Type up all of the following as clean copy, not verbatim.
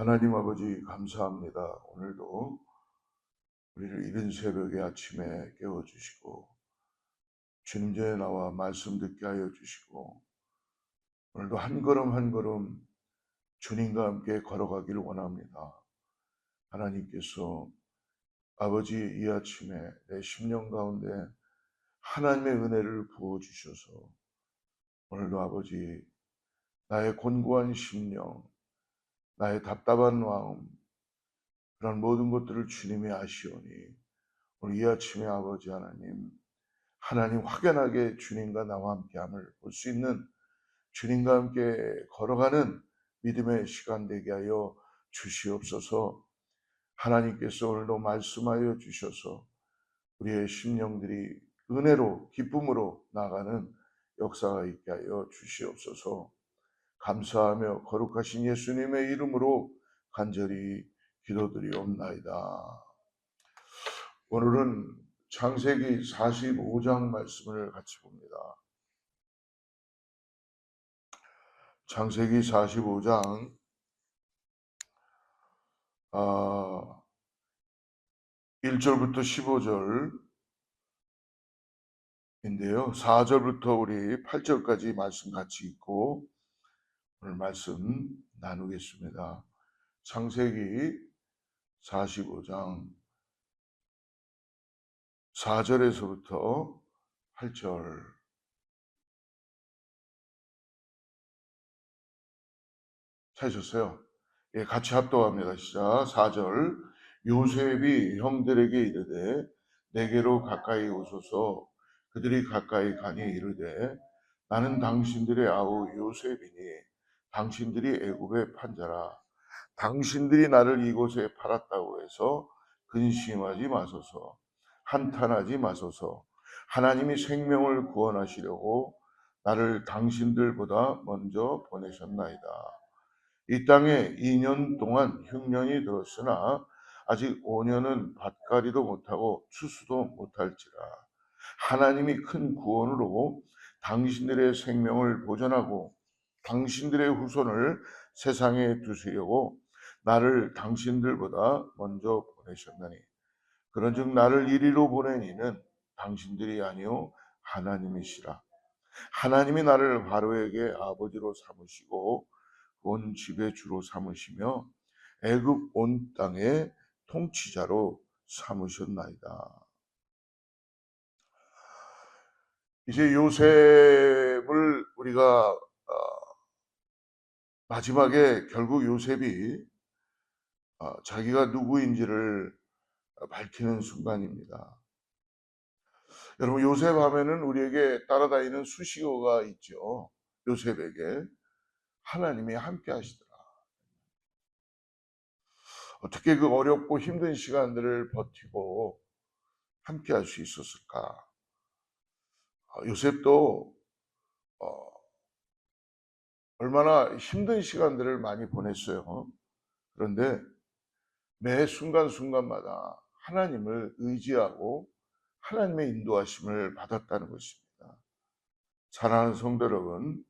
하나님 아버지 감사합니다. 오늘도 우리를 이른 새벽에 아침에 깨워주시고 주님 전에 나와 말씀 듣게 하여 주시고 오늘도 한 걸음 한 걸음 주님과 함께 걸어가기를 원합니다. 하나님께서 아버지 이 아침에 내 심령 가운데 하나님의 은혜를 부어주셔서 오늘도 아버지 나의 곤고한 심령, 나의 답답한 마음 그런 모든 것들을 주님이 아시오니 오늘 이 아침에 아버지 하나님 확연하게 주님과 나와 함께함을 볼 수 있는 주님과 함께 걸어가는 믿음의 시간 되게 하여 주시옵소서. 하나님께서 오늘도 말씀하여 주셔서 우리의 심령들이 은혜로 기쁨으로 나가는 역사가 있게 하여 주시옵소서. 감사하며 거룩하신 예수님의 이름으로 간절히 기도드리옵나이다. 오늘은 창세기 45장 말씀을 같이 봅니다. 창세기 45장 1절부터 15절인데요. 4절부터 우리 8절까지 말씀 같이 읽고 오늘 말씀 나누겠습니다. 창세기 45장 4절에서부터 8절 찾으셨어요? 예, 같이 합독합니다. 시작. 4절. 요셉이 형들에게 이르되 내게로 가까이 오소서. 그들이 가까이 가니 이르되 나는 당신들의 아우 요셉이니 당신들이 애굽의 판자라. 당신들이 나를 이곳에 팔았다고 해서 근심하지 마소서. 한탄하지 마소서. 하나님이 생명을 구원하시려고 나를 당신들보다 먼저 보내셨나이다. 이 땅에 2년 동안 흉년이 들었으나 아직 5년은 밭갈이도 못하고 추수도 못할지라. 하나님이 큰 구원으로 당신들의 생명을 보존하고 당신들의 후손을 세상에 두시려고 나를 당신들보다 먼저 보내셨나니 그런즉 나를 이리로 보낸 이는 당신들이 아니요 하나님이시라. 하나님이 나를 바로에게 아버지로 삼으시고 온 집의 주로 삼으시며 애굽 온 땅의 통치자로 삼으셨나이다. 이제 요셉을 우리가 마지막에 결국 요셉이 자기가 누구인지를 밝히는 순간입니다. 여러분 요셉 하면은 우리에게 따라다니는 수식어가 있죠. 요셉에게 하나님이 함께 하시더라. 어떻게 그 어렵고 힘든 시간들을 버티고 함께 할 수 있었을까? 요셉도 얼마나 힘든 시간들을 많이 보냈어요. 그런데 매 순간순간마다 하나님을 의지하고 하나님의 인도하심을 받았다는 것입니다. 사랑하는 성도 여러분,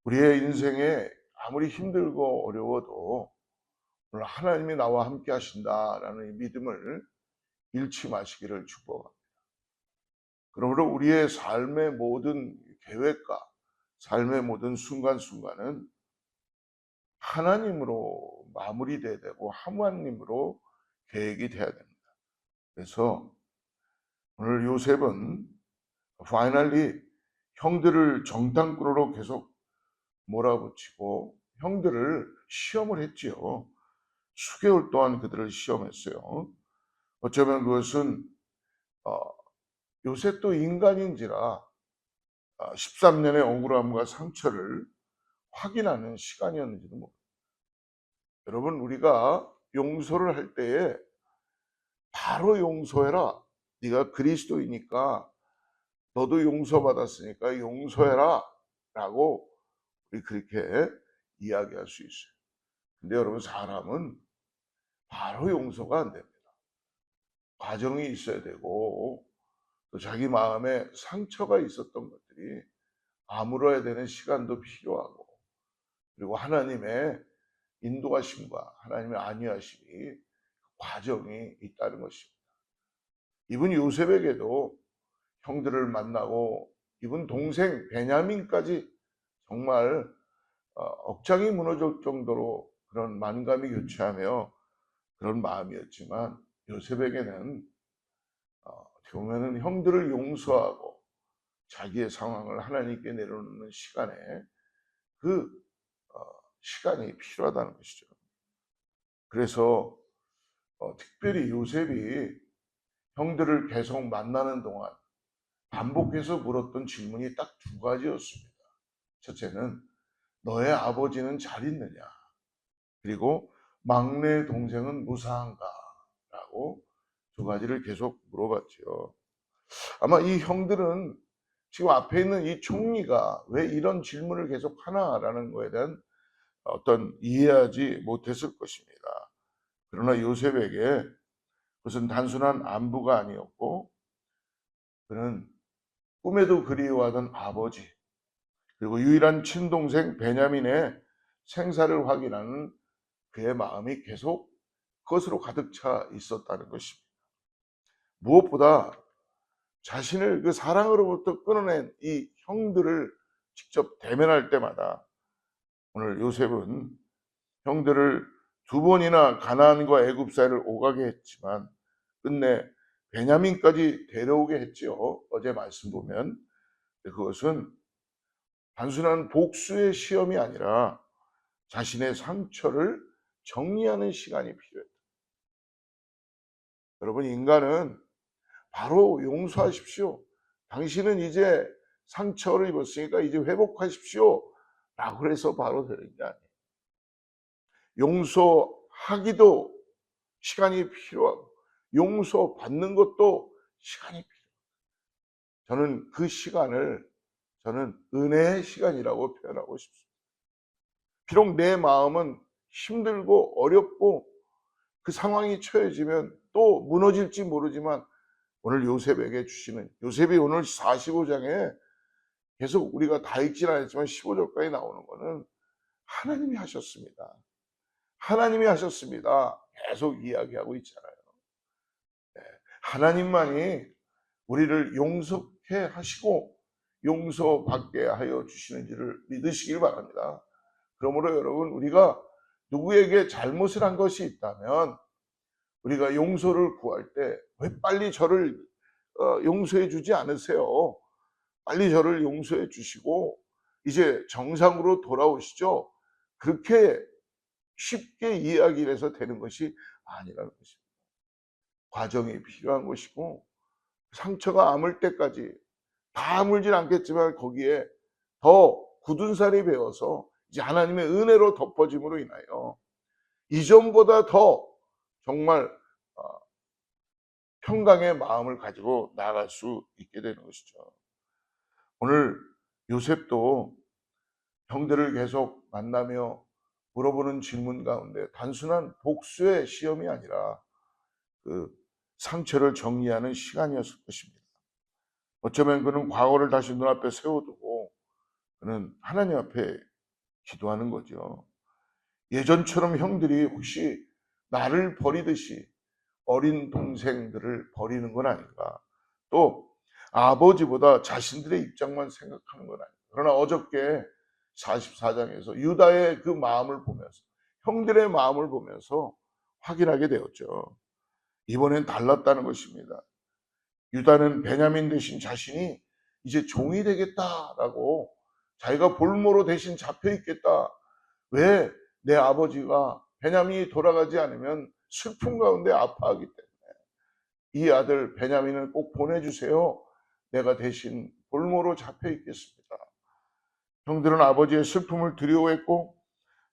우리의 인생에 아무리 힘들고 어려워도 오늘 하나님이 나와 함께 하신다라는 이 믿음을 잃지 마시기를 축복합니다. 그러므로 우리의 삶의 모든 계획과 삶의 모든 순간순간은 하나님으로 마무리돼야 되고 하나님으로 계획이 돼야 됩니다. 그래서 오늘 요셉은 파이널리 형들을 정탐꾼으로 계속 몰아붙이고 형들을 시험을 했지요. 수개월 동안 그들을 시험했어요. 어쩌면 그것은 요셉도 인간인지라 13년의 억울함과 상처를 확인하는 시간이었는지도 모릅니다. 여러분 우리가 용서를 할 때에 바로 용서해라. 네가 그리스도이니까 너도 용서받았으니까 용서해라 라고 우리 그렇게 이야기할 수 있어요. 근데 여러분 사람은 바로 용서가 안 됩니다. 과정이 있어야 되고 또 자기 마음에 상처가 있었던 것들이 아물어야 되는 시간도 필요하고 그리고 하나님의 인도하심과 하나님의 안위하심이 과정이 있다는 것입니다. 이분 요셉에게도 형들을 만나고 이분 동생 베냐민까지 정말 억장이 무너질 정도로 그런 만감이 교차하며 그런 마음이었지만, 요셉에게는 어떻게 보면은 형들을 용서하고 자기의 상황을 하나님께 내려놓는 시간에 그 시간이 필요하다는 것이죠. 그래서 특별히 요셉이 형들을 계속 만나는 동안 반복해서 물었던 질문이 딱 두 가지였습니다. 첫째는 너의 아버지는 잘 있느냐? 그리고 막내 동생은 무사한가? 라고 두 가지를 계속 물어봤죠. 아마 이 형들은 지금 앞에 있는 이 총리가 왜 이런 질문을 계속 하나라는 거에 대한 어떤 이해하지 못했을 것입니다. 그러나 요셉에게 그것은 단순한 안부가 아니었고, 그는 꿈에도 그리워하던 아버지, 그리고 유일한 친동생 베냐민의 생사를 확인하는 그의 마음이 계속 그것으로 가득 차 있었다는 것입니다. 무엇보다 자신을 그 사랑으로부터 끊어낸 이 형들을 직접 대면할 때마다, 오늘 요셉은 형들을 두 번이나 가나안과 애굽 사이를 오가게 했지만 끝내 베냐민까지 데려오게 했지요. 어제 말씀 보면 그것은 단순한 복수의 시험이 아니라 자신의 상처를 정리하는 시간이 필요해요. 여러분, 인간은 바로 용서하십시오, 당신은 이제 상처를 입었으니까 이제 회복하십시오 라고 해서 바로 되는 게 아니에요. 용서하기도 시간이 필요하고 용서받는 것도 시간이 필요해요. 저는 그 시간을 은혜의 시간이라고 표현하고 싶습니다. 비록 내 마음은 힘들고 어렵고 그 상황이 처해지면 또 무너질지 모르지만, 오늘 요셉에게 주시는, 요셉이 오늘 45장에 계속 우리가 다 읽진 않았지만 15절까지 나오는 거는 하나님이 하셨습니다. 하나님이 하셨습니다. 계속 이야기하고 있잖아요. 하나님만이 우리를 용서케 하시고 용서받게 하여 주시는지를 믿으시길 바랍니다. 그러므로 여러분, 우리가 누구에게 잘못을 한 것이 있다면 우리가 용서를 구할 때 왜 빨리 저를 용서해 주지 않으세요? 빨리 저를 용서해 주시고 이제 정상으로 돌아오시죠. 그렇게 쉽게 이야기를 해서 되는 것이 아니라는 것입니다. 과정이 필요한 것이고, 상처가 아물 때까지, 다 아물진 않겠지만 거기에 더 굳은 살이 배어서 이제 하나님의 은혜로 덮어짐으로 인하여 이전보다 더 정말 평강의 마음을 가지고 나아갈 수 있게 되는 것이죠. 오늘 요셉도 형들을 계속 만나며 물어보는 질문 가운데 단순한 복수의 시험이 아니라 그 상처를 정리하는 시간이었을 것입니다. 어쩌면 그는 과거를 다시 눈앞에 세워두고 그는 하나님 앞에 기도하는 거죠. 예전처럼 형들이 혹시 나를 버리듯이 어린 동생들을 버리는 건 아닌가, 또 아버지보다 자신들의 입장만 생각하는 건 아닌가. 그러나 어저께 44장에서 유다의 그 마음을 보면서, 형들의 마음을 보면서 확인하게 되었죠. 이번엔 달랐다는 것입니다. 유다는 베냐민 대신 자신이 이제 종이 되겠다라고, 자기가 볼모로 대신 잡혀 있겠다. 왜? 내 아버지가 베냐민이 돌아가지 않으면 슬픔 가운데 아파하기 때문에 이 아들 베냐민을 꼭 보내주세요. 내가 대신 볼모로 잡혀 있겠습니다. 형들은 아버지의 슬픔을 두려워했고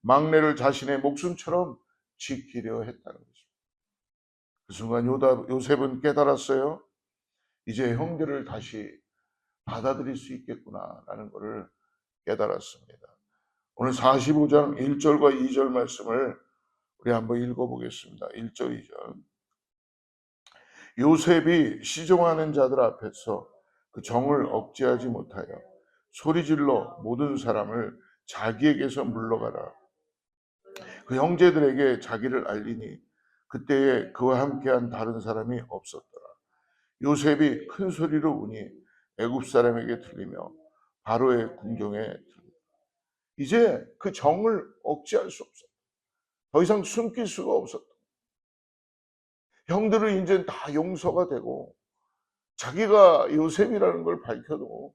막내를 자신의 목숨처럼 지키려 했다는 것입니다. 그 순간 요셉은 깨달았어요. 이제 형들을 다시 받아들일 수 있겠구나라는 것을 깨달았습니다. 오늘 45장 1절과 2절 말씀을 우리 한번 읽어보겠습니다. 1절, 2절. 요셉이 시종하는 자들 앞에서 그 정을 억제하지 못하여 소리질러 모든 사람을 자기에게서 물러가라. 그 형제들에게 자기를 알리니 그때에 그와 함께한 다른 사람이 없었더라. 요셉이 큰 소리로 우니 애굽 사람에게 들리며 바로의 궁정에 들리니 이제 그 정을 억제할 수 없었다. 더 이상 숨길 수가 없었다. 형들은 이제 다 용서가 되고 자기가 요셉이라는 걸 밝혀도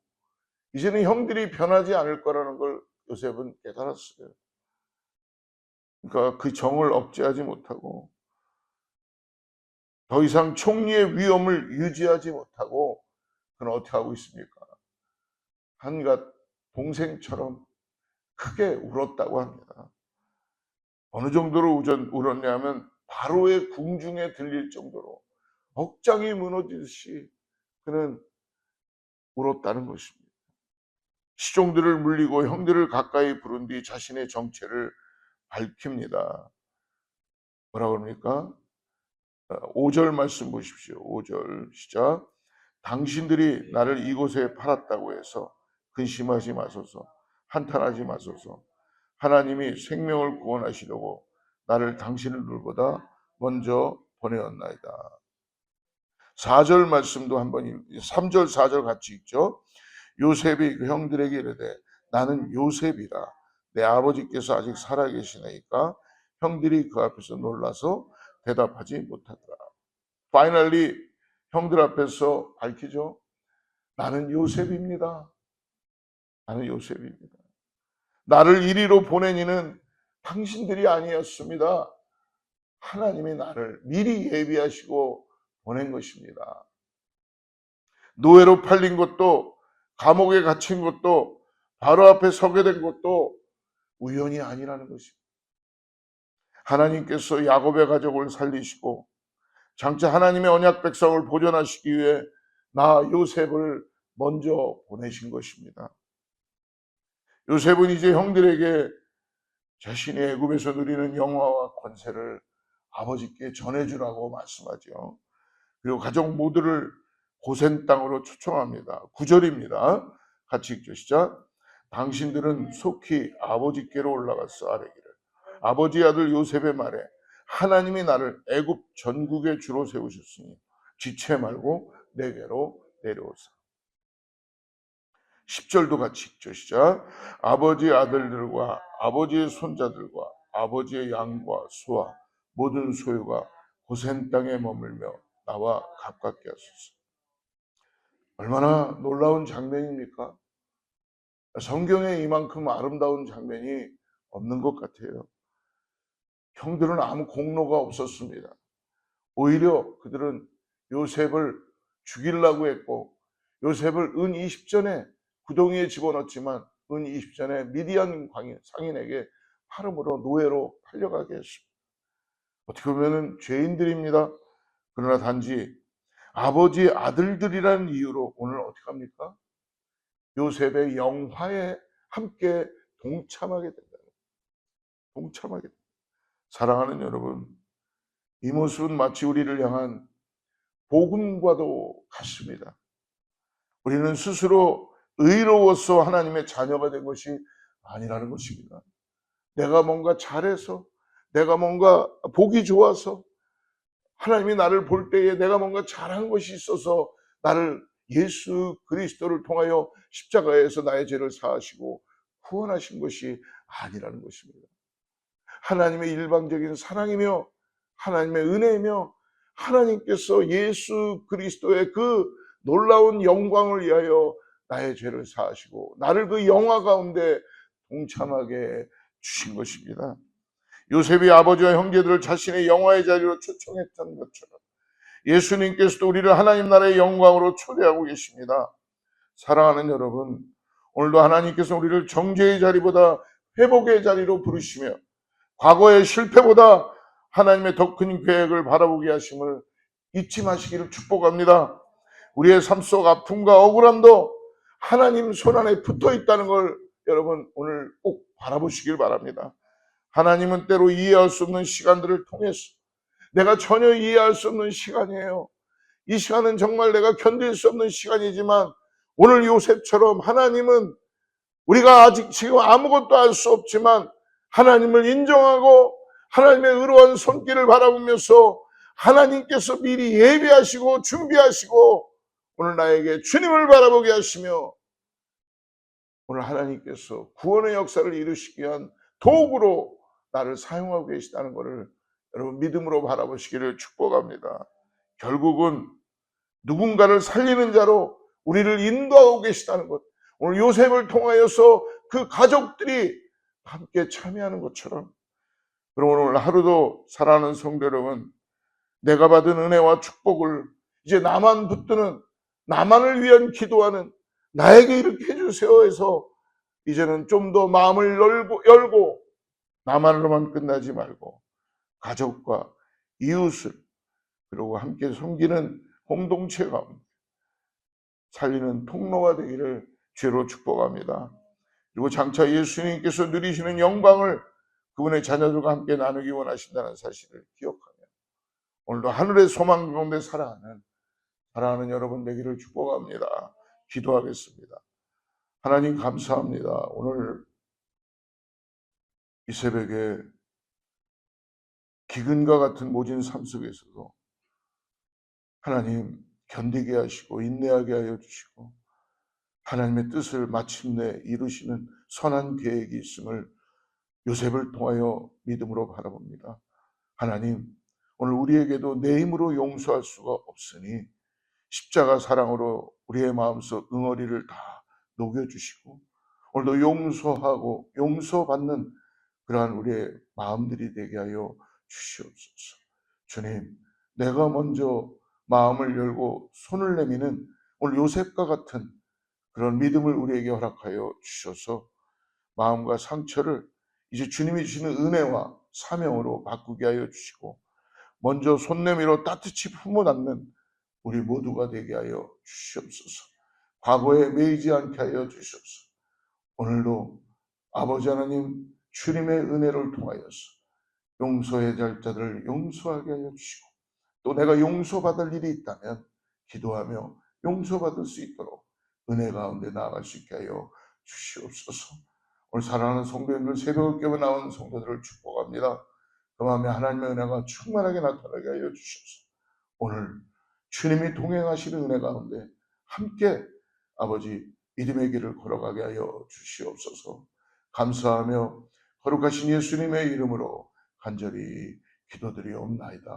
이제는 형들이 변하지 않을 거라는 걸 요셉은 깨달았어요. 그러니까 그 정을 억제하지 못하고 더 이상 총리의 위엄을 유지하지 못하고 그는 어떻게 하고 있습니까? 한갓 동생처럼 크게 울었다고 합니다. 어느 정도로 울었냐면 바로의 궁중에 들릴 정도로 억장이 무너지듯이 그는 울었다는 것입니다. 시종들을 물리고 형들을 가까이 부른 뒤 자신의 정체를 밝힙니다. 뭐라 그럽니까? 5절 말씀 보십시오. 5절 시작. 당신들이 나를 이곳에 팔았다고 해서 근심하지 마소서. 한탄하지 마소서. 하나님이 생명을 구원하시려고 나를 당신의 눈보다 먼저 보내었나이다. 4절 말씀도 한번 3절 4절 같이 읽죠. 요셉이 그 형들에게 이르되 나는 요셉이라 내 아버지께서 아직 살아계시나이까 형들이 그 앞에서 놀라서 대답하지 못하더라. 파이널리 형들 앞에서 밝히죠. 나는 요셉입니다. 나는 요셉입니다. 나를 이리로 보낸 이는 당신들이 아니었습니다. 하나님이 나를 미리 예비하시고 보낸 것입니다. 노예로 팔린 것도 감옥에 갇힌 것도 바로 앞에 서게 된 것도 우연이 아니라는 것입니다. 하나님께서 야곱의 가족을 살리시고 장차 하나님의 언약 백성을 보존하시기 위해 나 요셉을 먼저 보내신 것입니다. 요셉은 이제 형들에게 자신이 애굽에서 누리는 영화와 권세를 아버지께 전해주라고 말씀하죠. 그리고 가족 모두를 고센 땅으로 초청합니다. 9절입니다. 같이 읽죠. 시작. 당신들은 속히 아버지께로 올라가서 아뢰기를 아버지 아들 요셉의 말에 하나님이 나를 애굽 전국의 주로 세우셨으니 지체 말고 내게로 내려오사. 10절도 같이 읽죠. 시작. 아버지 아들들과 아버지의 손자들과 아버지의 양과 소와 모든 소유가 고센 땅에 머물며 나와 가깝게 하소서. 얼마나 놀라운 장면입니까? 성경에 이만큼 아름다운 장면이 없는 것 같아요. 형들은 아무 공로가 없었습니다. 오히려 그들은 요셉을 죽이려고 했고 요셉을 은 20전에 구덩이에 집어넣었지만 은 20전에 미디안 상인에게 팔음으로 노예로 팔려가게 했습니다. 어떻게 보면 죄인들입니다. 그러나 단지 아버지 아들들이라는 이유로 오늘 어떻게 합니까? 요셉의 영화에 함께 동참하게 된다. 동참하게 된다. 사랑하는 여러분, 이 모습은 마치 우리를 향한 복음과도 같습니다. 우리는 스스로 의로워서 하나님의 자녀가 된 것이 아니라는 것입니다. 내가 뭔가 잘해서, 내가 뭔가 복이 좋아서, 하나님이 나를 볼 때에 내가 뭔가 잘한 것이 있어서 나를 예수 그리스도를 통하여 십자가에서 나의 죄를 사하시고 구원하신 것이 아니라는 것입니다. 하나님의 일방적인 사랑이며 하나님의 은혜이며 하나님께서 예수 그리스도의 그 놀라운 영광을 위하여 나의 죄를 사하시고 나를 그 영화 가운데 동참하게 주신 것입니다. 요셉이 아버지와 형제들을 자신의 영화의 자리로 초청했던 것처럼 예수님께서도 우리를 하나님 나라의 영광으로 초대하고 계십니다. 사랑하는 여러분, 오늘도 하나님께서 우리를 정죄의 자리보다 회복의 자리로 부르시며 과거의 실패보다 하나님의 더 큰 계획을 바라보게 하심을 잊지 마시기를 축복합니다. 우리의 삶 속 아픔과 억울함도 하나님 손안에 붙어 있다는 걸 여러분 오늘 꼭 바라보시길 바랍니다. 하나님은 때로 이해할 수 없는 시간들을 통해서 내가 전혀 이해할 수 없는 시간이에요. 이 시간은 정말 내가 견딜 수 없는 시간이지만 오늘 요셉처럼 하나님은 우리가 아직 지금 아무것도 알 수 없지만 하나님을 인정하고 하나님의 의로운 손길을 바라보면서 하나님께서 미리 예비하시고 준비하시고 오늘 나에게 주님을 바라보게 하시며 오늘 하나님께서 구원의 역사를 이루시기 위한 도구로 나를 사용하고 계시다는 것을 여러분 믿음으로 바라보시기를 축복합니다. 결국은 누군가를 살리는 자로 우리를 인도하고 계시다는 것, 오늘 요셉을 통하여서 그 가족들이 함께 참여하는 것처럼, 그럼 오늘 하루도 사랑하는 성도 여러분, 내가 받은 은혜와 축복을 이제 나만 붙드는, 나만을 위한 기도하는, 나에게 이렇게 해주세요 해서 이제는 좀 더 마음을 열고 나만으로만 끝나지 말고 가족과 이웃을 그리고 함께 섬기는 공동체 가운데 살리는 통로가 되기를 주로 축복합니다. 그리고 장차 예수님께서 누리시는 영광을 그분의 자녀들과 함께 나누기 원하신다는 사실을 기억하며 오늘도 하늘의 소망 가운데 살아가는 여러분 되기를 축복합니다. 기도하겠습니다. 하나님 감사합니다. 오늘 이 새벽에 기근과 같은 모진 삶 속에서도 하나님 견디게 하시고 인내하게 하여 주시고 하나님의 뜻을 마침내 이루시는 선한 계획이 있음을 요셉을 통하여 믿음으로 바라봅니다. 하나님, 오늘 우리에게도 내 힘으로 용서할 수가 없으니 십자가 사랑으로 우리의 마음속 응어리를 다 녹여주시고 오늘도 용서하고 용서받는 그러한 우리의 마음들이 되게 하여 주시옵소서. 주님, 내가 먼저 마음을 열고 손을 내미는 오늘 요셉과 같은 그런 믿음을 우리에게 허락하여 주셔서 마음과 상처를 이제 주님이 주시는 은혜와 사명으로 바꾸게 하여 주시고 먼저 손 내밀어 따뜻이 품어 닿는 우리 모두가 되게 하여 주시옵소서. 과거에 매이지 않게 하여 주시옵소서. 오늘도 아버지 하나님 주님의 은혜를 통하여서 용서해야 할 자들을 용서하게 하여 주시고 또 내가 용서받을 일이 있다면 기도하며 용서받을 수 있도록 은혜 가운데 나아갈 수 있게 하여 주시옵소서. 오늘 사랑하는 성도님들 새벽을 깨워 나온 성도들을 축복합니다. 그 마음에 하나님의 은혜가 충만하게 나타나게 하여 주시옵소서. 오늘 주님이 동행하시는 은혜 가운데 함께 아버지 믿음의 길을 걸어가게 하여 주시옵소서. 감사하며 거룩하신 예수님의 이름으로 간절히 기도드리옵나이다.